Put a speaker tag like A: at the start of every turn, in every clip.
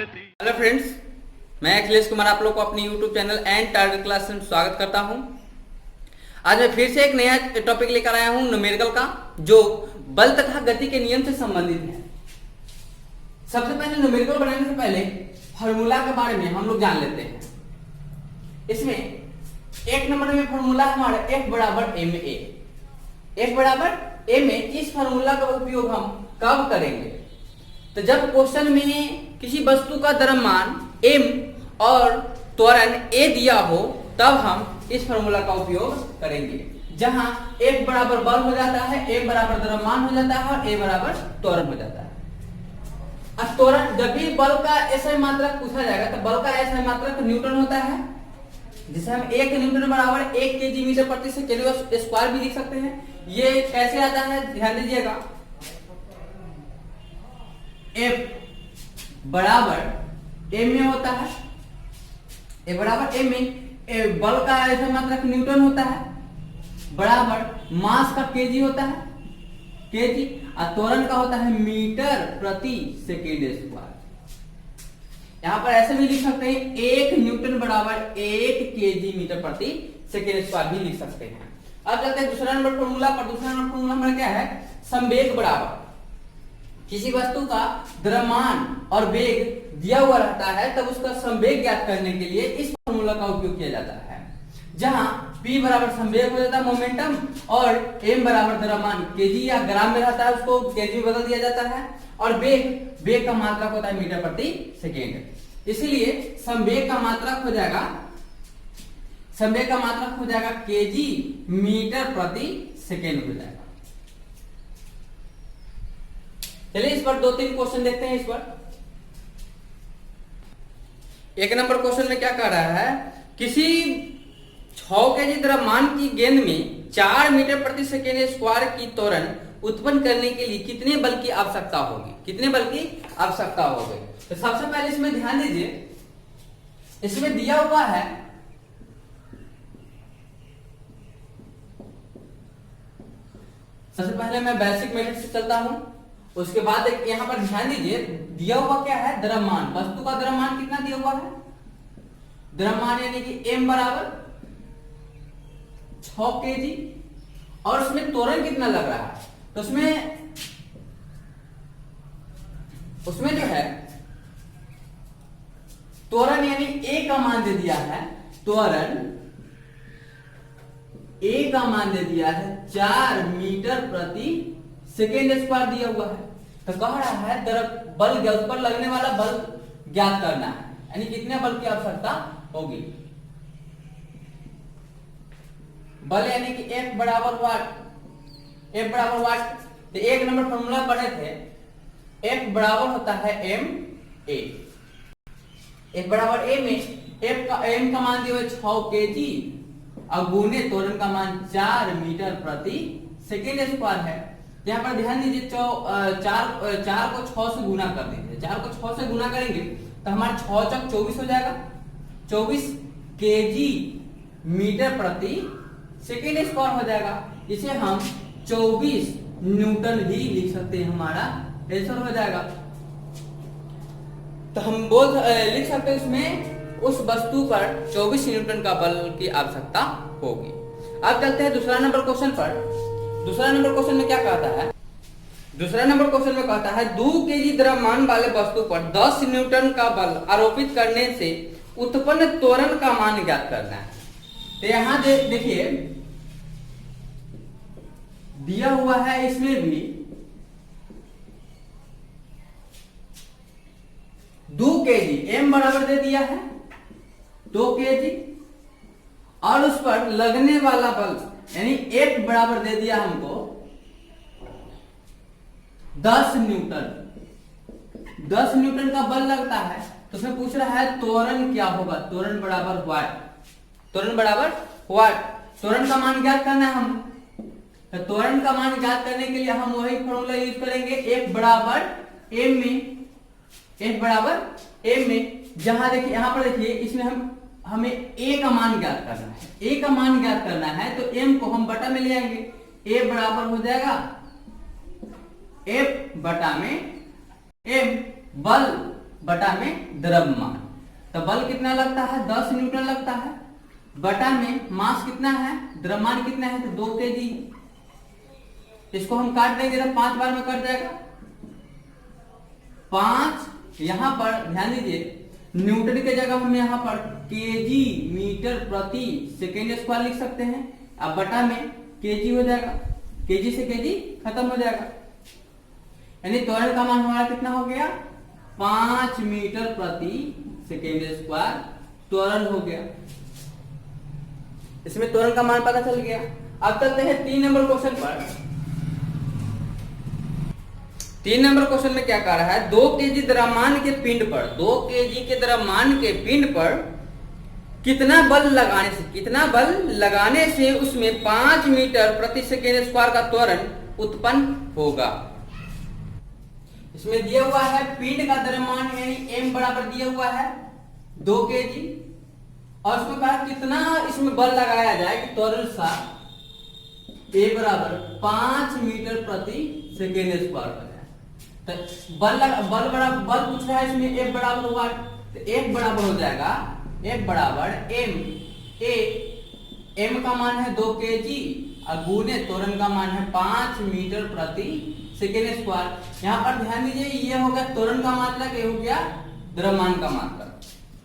A: Hello friends, मैं अखिलेश कुमार आप लोग को अपने YouTube channel and target class में स्वागत करता हूं। आज मैं फिर से एक नया टॉपिक लेकर आया हूं न्यूमेरिकल का, जो बल तथा गति के नियम से संबंधित है। सबसे पहले न्यूमेरिकल बनाने से पहले फॉर्मूला के बारे में हम लोग जान लेते हैं। इसमें एक नंबर में फॉर्मूला हमारा F बराबर ma। F बराबर ma, इस फॉर्मूला का उपयोग हम कब करेंगे? तो जब क्वेश्चन में किसी वस्तु का द्रव्यमान m और त्वरण a दिया हो, तब हम इस फॉर्मूला का उपयोग करेंगे, जहां F बराबर बल हो जाता है, m बराबर द्रव्यमान हो जाता है और a बराबर त्वरण हो जाता है। अब त्वरण, जब भी बल का SI मात्रक पूछा जाएगा तो बल का SI मात्रक न्यूटन होता है, जिसे हम 1 न्यूटन बराबर 1 केजी मीटर प्रति सेकंड स्क्वायर भी लिख सकते हैं। ये कैसे आता है ध्यान दीजिएगा। F बराबर m में होता है, F बराबर m में बल का ऐसा मात्रक न्यूटन होता है, बराबर मास का केजी होता है, केजी, और त्वरण का होता है मीटर प्रति सेकेंड स्क्वायर। यहां पर ऐसे भी लिख सकते हैं 1 न्यूटन बराबर 1 केजी मीटर प्रति सेकेंड स्क्वायर भी लिख सकते हैं। अब चलते हैं दूसरा नंबर फॉर्मूला पर। दूसरा नंबर फॉर्मूला हमारा क्या है? संवेग बराबर, किसी वस्तु का द्रव्यमान और वेग दिया हुआ रहता है, तब उसका संवेग ज्ञात करने के लिए इस फॉर्मूला का उपयोग किया जाता है, जहां P बराबर संवेग हो जाता है मोमेंटम, और M बराबर द्रव्यमान केजी या ग्राम में रहता है, उसको केजी में बदल दिया जाता है, और वेग का मात्रक होता है मीटर प्रति सेकेंड। इसीलिए संवेग का मात्रक हो जाएगा केजी मीटर प्रति सेकेंड हो जाएगा। चलिए इस पर 2-3 क्वेश्चन देखते हैं। इस पर एक नंबर क्वेश्चन में क्या कह रहा है? किसी 6 केजी द्रव्यमान की गेंद में 4 मीटर प्रति सेकेंड स्क्वायर की त्वरण उत्पन्न करने के लिए कितने बल की आवश्यकता होगी? कितने बल की आवश्यकता होगी? तो सबसे पहले इसमें ध्यान दीजिए, इसमें दिया हुआ है सबसे पहले मैं बेसिक मेथड से चलता हूं, उसके बाद एक यहां पर ध्यान दीजिए, दिया हुआ क्या है? द्रव्यमान। वस्तु का द्रव्यमान कितना दिया हुआ है? द्रव्यमान यानी कि m बराबर 6 केजी, और उसमें त्वरण कितना लग रहा है? तो उसमें जो है त्वरण यानी a का मान दे दिया है, त्वरण a का मान दे दिया है 4 मीटर प्रति सेकेंड स्क्वायर दिया हुआ है। तो कह रहा है बल, उस पर लगने वाला बल ज्ञात करना है, यानी कितने बल की आवश्यकता होगी। बल यानी कि F बराबर वाट। तो एक नंबर फॉर्मूला पढ़े थे, F बराबर होता है ma। F बराबर a में m का मान दिया हुआ 6 केजी और गुने त्वरण का मान 4 मीटर प्रति सेकेंड स्क्वायर है। यहाँ पर ध्यान दीजिए, 4 को 6 से गुना कर दीजिए। 4 को 6 से गुना करेंगे तो हमारा 6 चौक 24 हो जाएगा। 24 केजी मीटर प्रति सेकेंड स्क्वायर हो जाएगा। इसे हम 24 न्यूटन भी लिख सकते हैं, हमारा आंसर हो जाएगा। तो हम लिख सकते हैं इसमें उस वस्तु पर 24 न्यूटन का बल की आवश्यकता होगी। अब चलते हैं दूसरा नंबर क्वेश्चन पर। दूसरा नंबर क्वेश्चन में क्या कहता है? दूसरा नंबर क्वेश्चन में कहता है 2 केजी द्रव्यमान वाले वस्तु पर 10 न्यूटन का बल आरोपित करने से उत्पन्न त्वरण का मान ज्ञात करना है। तो यहां देखिए दिया हुआ है, इसमें भी 2 केजी, m बराबर दे दिया है 2 केजी, और उस पर लगने वाला बल यानी F बराबर दे दिया हमको 10 न्यूटन। 10 न्यूटन का बल लगता है, तो उसमें पूछ रहा है त्वरण क्या होगा? त्वरण बराबर वाट। त्वरण का मान ज्ञात करना है हम। तो त्वरण का मान ज्ञात करने के लिए हम वही फॉर्मूला यूज करेंगे, F बराबर m में, जहां देखिए यहां पर देखिए, इसमें हमें a का मान ज्ञात करना है। a का मान ज्ञात करना है तो m को हम बटा में ले आएंगे। a बराबर हो जाएगा F बटा में m। बल बटा में द्रव्यमान। तो बल कितना लगता है, 10 न्यूटन लगता है, बटा में मास कितना है, द्रव्यमान कितना है, तो 2 kg। इसको हम काट देंगे तो 5 बार में कट जाएगा। 5 यहां पर ध्यान दीजिए, न्यूटन के जगह हम यहां पर केजी मीटर प्रति सेकेंड स्क्वायर लिख सकते हैं। अब बटा में केजी हो जाएगा, केजी से केजी खत्म हो जाएगा, यानी त्वरण का मान हमारा कितना हो गया, 5 मीटर प्रति सेकेंड स्क्वायर त्वरण हो गया। इसमें त्वरण का मान पता चल गया। अब चलते हैं 3 नंबर क्वेश्चन पर। 3 नंबर क्वेश्चन में क्या कह रहा है, 2 केजी द्रव्यमान के पिंड पर, 2 केजी के द्रव्यमान के पिंड पर कितना बल लगाने से उसमें 5 मीटर प्रति सेकेंड स्क्वायर का त्वरण उत्पन्न होगा। इसमें दिया हुआ है पिंड का द्रव्यमान यानी m बराबर दिया हुआ है 2 केजी, और उसको कहा कितना इसमें बल लगाया जाए कि त्वरण सा a बराबर 5 मीटर प्रति सेकेंड स्क्वायर हो जाए। तो बल पूछ रहा है, इसमें F बराबर होगा, तो F बराबर हो जाएगा, F बराबर m का मान है 2 केजी और गुने त्वरण का मान है 5 मीटर प्रति सेकेंड स्क्वायर। यहाँ पर ध्यान दीजिए, ये हो गया त्वरण का मात्रक, ये हो गया द्रव्यमान का मात्रक।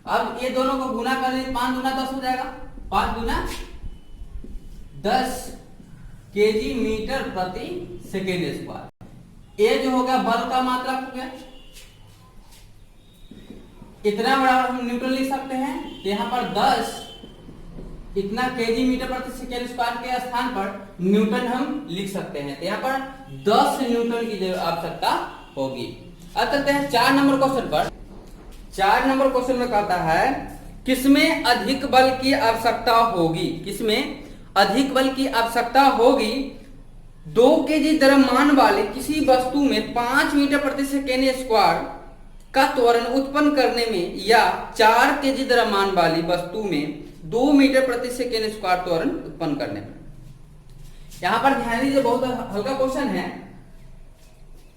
A: अब ये दोनों को गुना कर दीजिए, 5 दूना 10 हो जाएगा, 5 दूना 10 केजी मीटर प्रति सेकेंड स्क्वायर। ये जो हो गया बल का मात्रक हो गया, इतना बराबर हम न्यूटन लिख सकते हैं। तो यहाँ पर 10 इतना केजी मीटर प्रति सेकेंड स्क्वायर के स्थान पर न्यूटन हम लिख सकते हैं। तो यहाँ पर 10 न्यूटन की आवश्यकता होगी। अब चलते हैं 4 नंबर क्वेश्चन पर। 4 नंबर क्वेश्चन में कहता है, किसमें अधिक बल की आवश्यकता होगी, किसमें अधिक बल की आवश्यकता होगी, 2 केजी द्रव्यमान वाले किसी वस्तु में 5 मीटर प्रति सेकेंड स्क्वायर का त्वरण उत्पन्न करने में, या 4 केजी द्रव्यमान वाली वस्तु में 2 मीटर प्रति सेकेंड स्क्वायर त्वरण उत्पन्न करने में। यहां पर ध्यान दीजिए, बहुत हल्का क्वेश्चन है।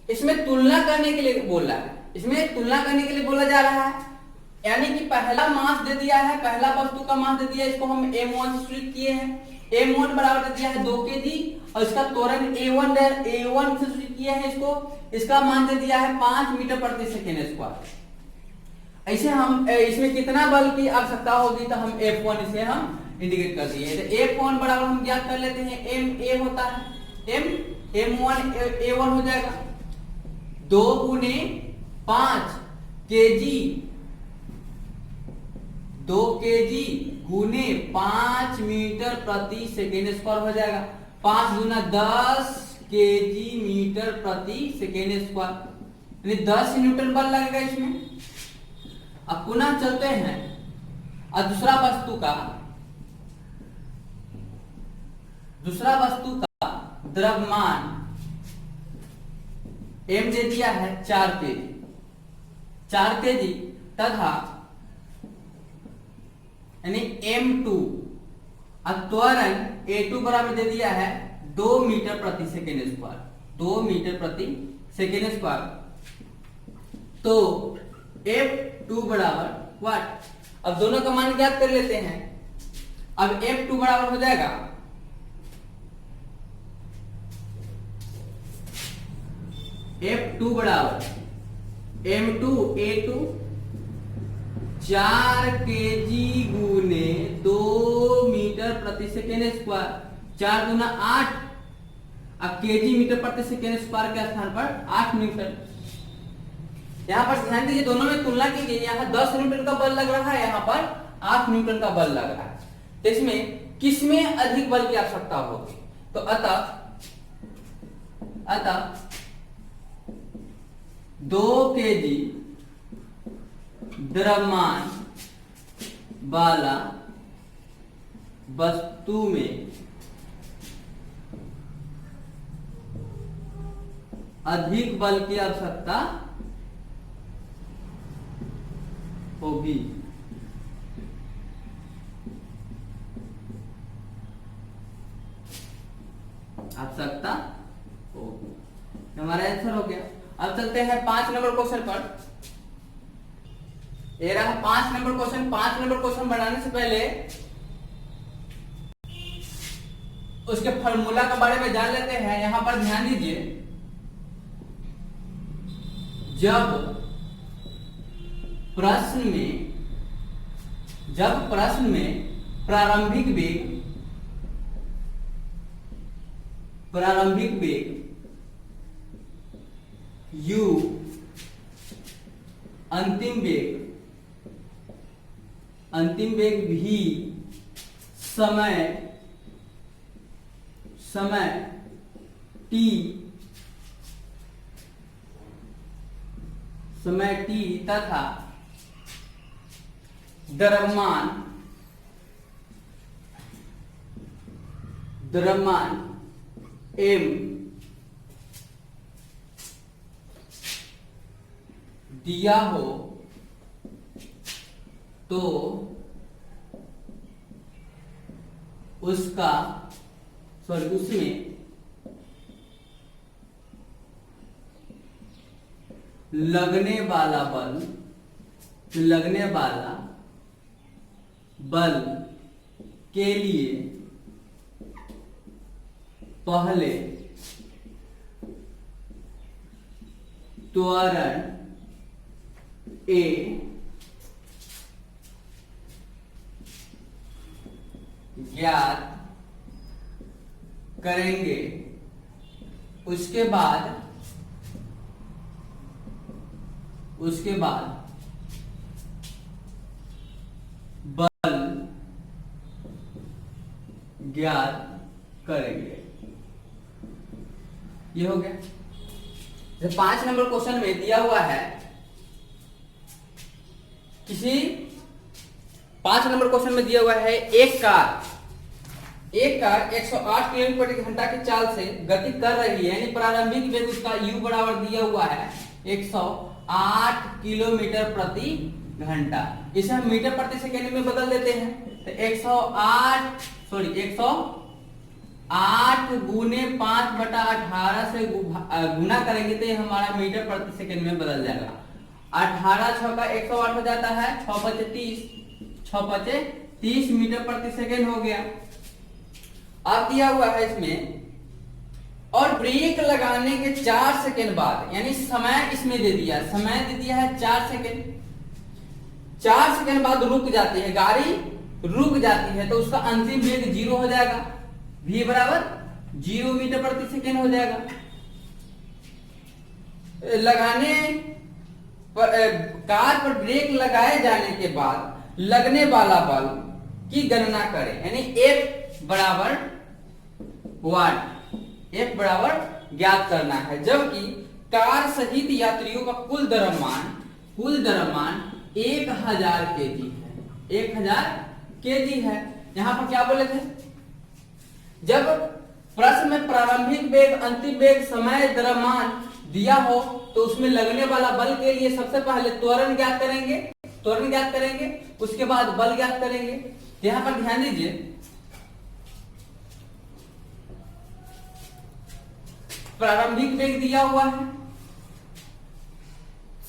A: इसमें तुलना करने के लिए बोल रहा है, इसमें तुलना करने के लिए बोला जा रहा है, यानी कि पहला मास दे दिया है, पहला वस्तु का मास दे दिया, इसको हम m1 से सूचित किए हैं। m1 बराबर दे दिया है 2 केजी और इसका त्वरण a1 से सूचित किया है, इसका मान दे दिया है 5 मीटर प्रति सेकेंड स्क्वायर। ऐसे हम इसमें कितना बल की आवश्यकता होगी, तो हम F1 इसे हम इंडिकेट कर दिए। तो F1 बराबर हम ज्ञात कर लेते हैं, ma होता है, m1 a1 हो जाएगा 2 गुने 5 केजी, 2 केजी गुने 5 मीटर प्रति सेकेंड स्क्वायर हो जाएगा। 5 गुना 10 केजी मीटर प्रति सेकेंड स्क्वायर, यानी 10 न्यूटन बल लगेगा इसमें। अब पुनः चलते हैं और दूसरा वस्तु का द्रव्यमान m दे दिया है 4 केजी तथा यानी m2 और त्वरण a2 बराबर दे दिया है 2 मीटर प्रति सेकेंड स्क्वायर, 2 मीटर प्रति सेकेंड स्क्वायर। तो F2 बराबर व्हाट, अब दोनों का मान ज्ञात कर लेते हैं। अब F2 बराबर हो जाएगा F2 बराबर m2 a2 4 केजी गुने 2 मीटर प्रति सेकेंड स्क्वायर, 4 गुना 8, अब केजी मीटर प्रति सेकेंड स्क्वायर के स्थान पर 8 न्यूटन। यहाँ पर ध्यान दीजिए, दोनों में तुलना कीजिए, यहाँ 10 न्यूटन का बल लग रहा है, यहाँ पर 8 न्यूटन का बल लग रहा है। तो इसमें किसमें अधिक बल की आवश्यकता होगी, तो अतः 2 केजी द्रव्यमान वाला वस्तु में अधिक बल की आवश्यकता होगी। आवश्यकता होगी, हमारा आंसर हो गया। अब चलते हैं 5 नंबर क्वेश्चन पर। ये रहा 5 नंबर क्वेश्चन। 5 नंबर क्वेश्चन बनाने से पहले उसके फॉर्मूला के बारे में जान लेते हैं। यहां पर ध्यान दीजिए, जब प्रश्न में प्रारंभिक वेग u, अंतिम वेग v, समय t तथा द्रव्यमान m दिया हो तो उसमें लगने वाला बल के लिए पहले त्वरण A ज्ञात करेंगे। उसके बाद बल ज्ञात करेंगे। ये हो गया। जब 5 नंबर क्वेश्चन में दिया हुआ है, किसी 5 नंबर क्वेश्चन में दिया हुआ है एक कार 108 किलोमीटर प्रति घंटा की चाल से गति कर रही है, यानी प्रारंभिक वेग उसका u बराबर दिया हुआ है 108 किलोमीटर प्रति घंटा। इसे हम मीटर प्रति सेकेंड में बदल देते हैं, तो 108 गुने 5/18 से गुना करेंगे तो ये हमारा मीटर प्रति सेकेंड में बदल जाएगा। 18 6 का 108 हो जाता है, 6 5 30 मीटर प्रति सेकेंड हो गया। अब दिया हुआ है इसमें, और ब्रेक लगाने के 4 सेकेंड बाद, यानी समय इसमें दे दिया, समय दे दिया है 4 सेकेंड। 4 सेकेंड बाद रुक जाती है गाड़ी, रुक जाती है तो उसका अंतिम वेग 0 हो जाएगा, v बराबर 0 मीटर प्रति सेकेंड हो जाएगा। लगाने पर कार पर ब्रेक लगाए जाने के बाद लगने वाला बल की गणना करें, यानी F बराबर ज्ञात करना है। जबकि कार सहित यात्रियों का कुल द्रव्यमान 1000 केजी है, 1000 केजी है। यहां पर क्या बोले थे, जब प्रश्न में प्रारंभिक वेग, अंतिम वेग, समय, द्रव्यमान दिया हो तो उसमें लगने वाला बल के लिए सबसे पहले त्वरण ज्ञात करेंगे, उसके बाद बल ज्ञात करेंगे। यहां पर ध्यान दीजिए, प्रारंभिक वेग दिया हुआ है,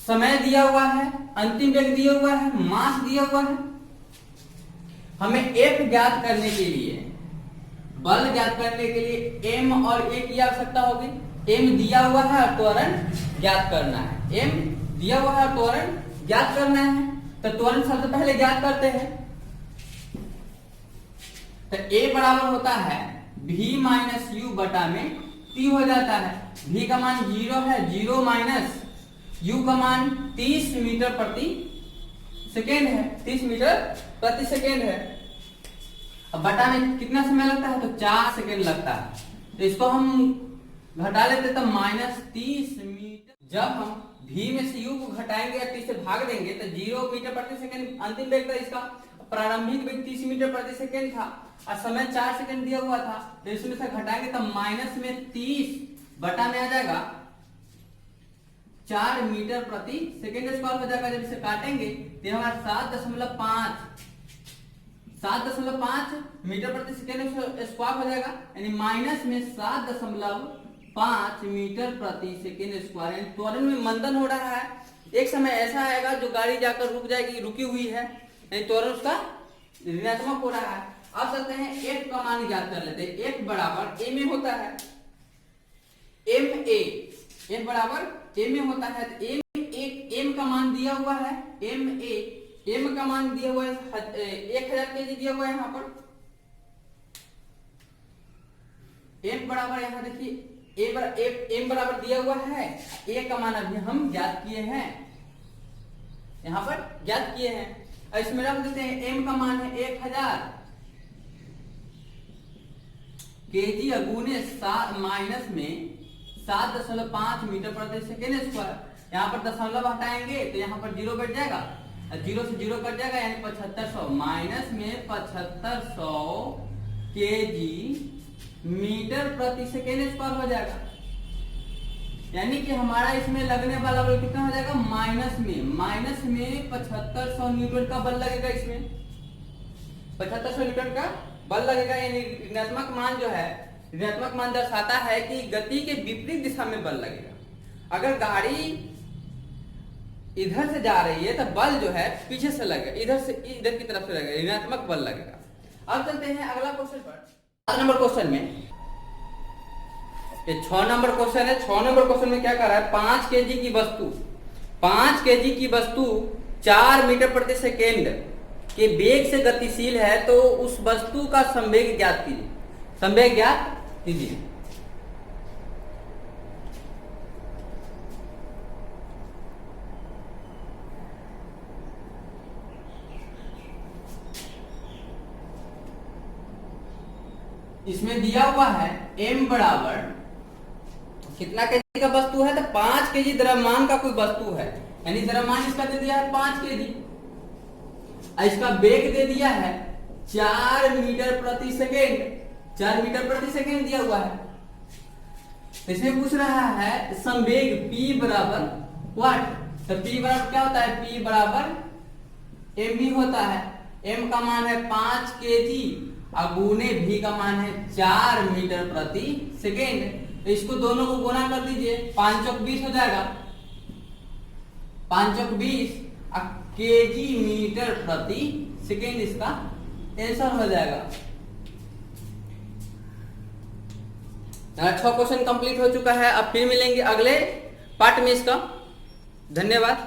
A: समय दिया हुआ है, अंतिम वेग दिया हुआ है, मास दिया हुआ है। हमें F ज्ञात करने के लिए, बल ज्ञात करने के लिए M और A की आवश्यकता होगी। M दिया हुआ है और त्वरण ज्ञात करना है, M दिया हुआ है और त्वरण ज्ञात करना है। तो त्वरण सबसे पहले ज्ञात करते हैं, तो A बराबर होता है V माइनस U बटा में T हो जाता है। V का मान 0 है, 0 माइनस U का मान 30 मीटर प्रति सेकेंड है, 30 मीटर प्रति सेकेंड है। अब बटा में कितना समय लगता है, तो 4 सेकेंड लगता है। तो इसको हम घटा लेते तो -30 मीटर। जब हम v में से u को घटाएंगे या t से भाग देंगे तो 0 मीटर प्रति सेकेंड अंतिम वेग था इसका, प्रारंभिक वेग 30 मीटर प्रति सेकेंड था और समय 4 सेकेंड दिया हुआ था। तो इसमें से घटाएंगे तो माइनस में 30 बटा में आ जाएगा 4 मीटर प्रति सेकेंड स्क्वायर हो जाएगा। जब इसे काटेंगे तो हमारा 7.5 मीटर प्रति सेकेंड स्क्वायर हो जाएगा, यानी माइनस में 7.5 मीटर प्रति सेकेंड स्क्वायर। त्वरण में मंदन हो रहा है, एक समय ऐसा आएगा जो गाड़ी जाकर रुक जाएगी, रुकी हुई है, नहीं तुरंत उसका ऋणात्मक हो रहा है। अब चलते हैं एफ का मान ज्ञात कर लेते हैं। एफ बराबर ए में होता है, एम ए, एफ बराबर ए में होता है। तो एम का मान दिया हुआ है, एम ए, एम का मान दिया हुआ है 1000 केजी दिया हुआ है यहाँ पर। एम बराबर यहाँ देखिए एम बराबर दिया हुआ है, ए का मान अभी हम ज्ञात किए हैं, यहाँ पर ज्ञात किए हैं। इसमें रख देते हैं एम का मान है 1000 केजी अगुने माइनस में 7.5 मीटर प्रति सेकेंड स्क्वायर। यहाँ पर दशमलव हटाएंगे तो यहाँ पर 0 बैठ जाएगा, 0 से 0 कट जाएगा, यानी 7500 माइनस में 7500 केजी मीटर प्रति सेकेंड स्क्वायर हो जाएगा। यानी कि हमारा इसमें लगने वाला बल कितना हो जाएगा, माइनस में 7500 न्यूटन का बल लगेगा। इसमें 7500 न्यूटन का बल लगेगा। यानी ऋणात्मक मान जो है, ऋणात्मक मान दर्शाता है कि गति के विपरीत दिशा में बल लगेगा। अगर गाड़ी इधर से जा रही है तो बल जो है पीछे से लगेगा, इधर से इधर की तरफ से लगेगा, ऋणात्मक बल लगेगा। अब चलते हैं अगला क्वेश्चन पर। 7 नंबर क्वेश्चन में, ये 6 नंबर क्वेश्चन है। 6 नंबर क्वेश्चन में क्या कर रहा है, 5 केजी की वस्तु 4 मीटर प्रति सेकेंड के वेग से गतिशील है, तो उस वस्तु का संवेग ज्ञात कीजिए। संवेग ज्ञात कीजिए। इसमें दिया हुआ है m बराबर कितना केजी का वस्तु है, तो 5 केजी द्रव्यमान का कोई वस्तु है, यानी द्रव्यमान इसका दे दिया है 5 केजी, इसका वेग दे दिया है 4 मीटर प्रति सेकेंड, 4 मीटर प्रति सेकेंड दिया हुआ है। इसमें पूछ रहा है संवेग p बराबर व्हाट, तो p बराबर क्या होता है, p बराबर mv होता है। m का मान है 5 केजी अगुने v का मान है 4 मीटर प्रति सेकेंड। इसको दोनों को गुणा कर दीजिए, 5 चौक 20 हो जाएगा, 5 चौक 20 केजी मीटर प्रति सेकेंड इसका आंसर हो जाएगा। 6 क्वेश्चन कंप्लीट हो चुका है। अब फिर मिलेंगे अगले पार्ट में इसका। धन्यवाद।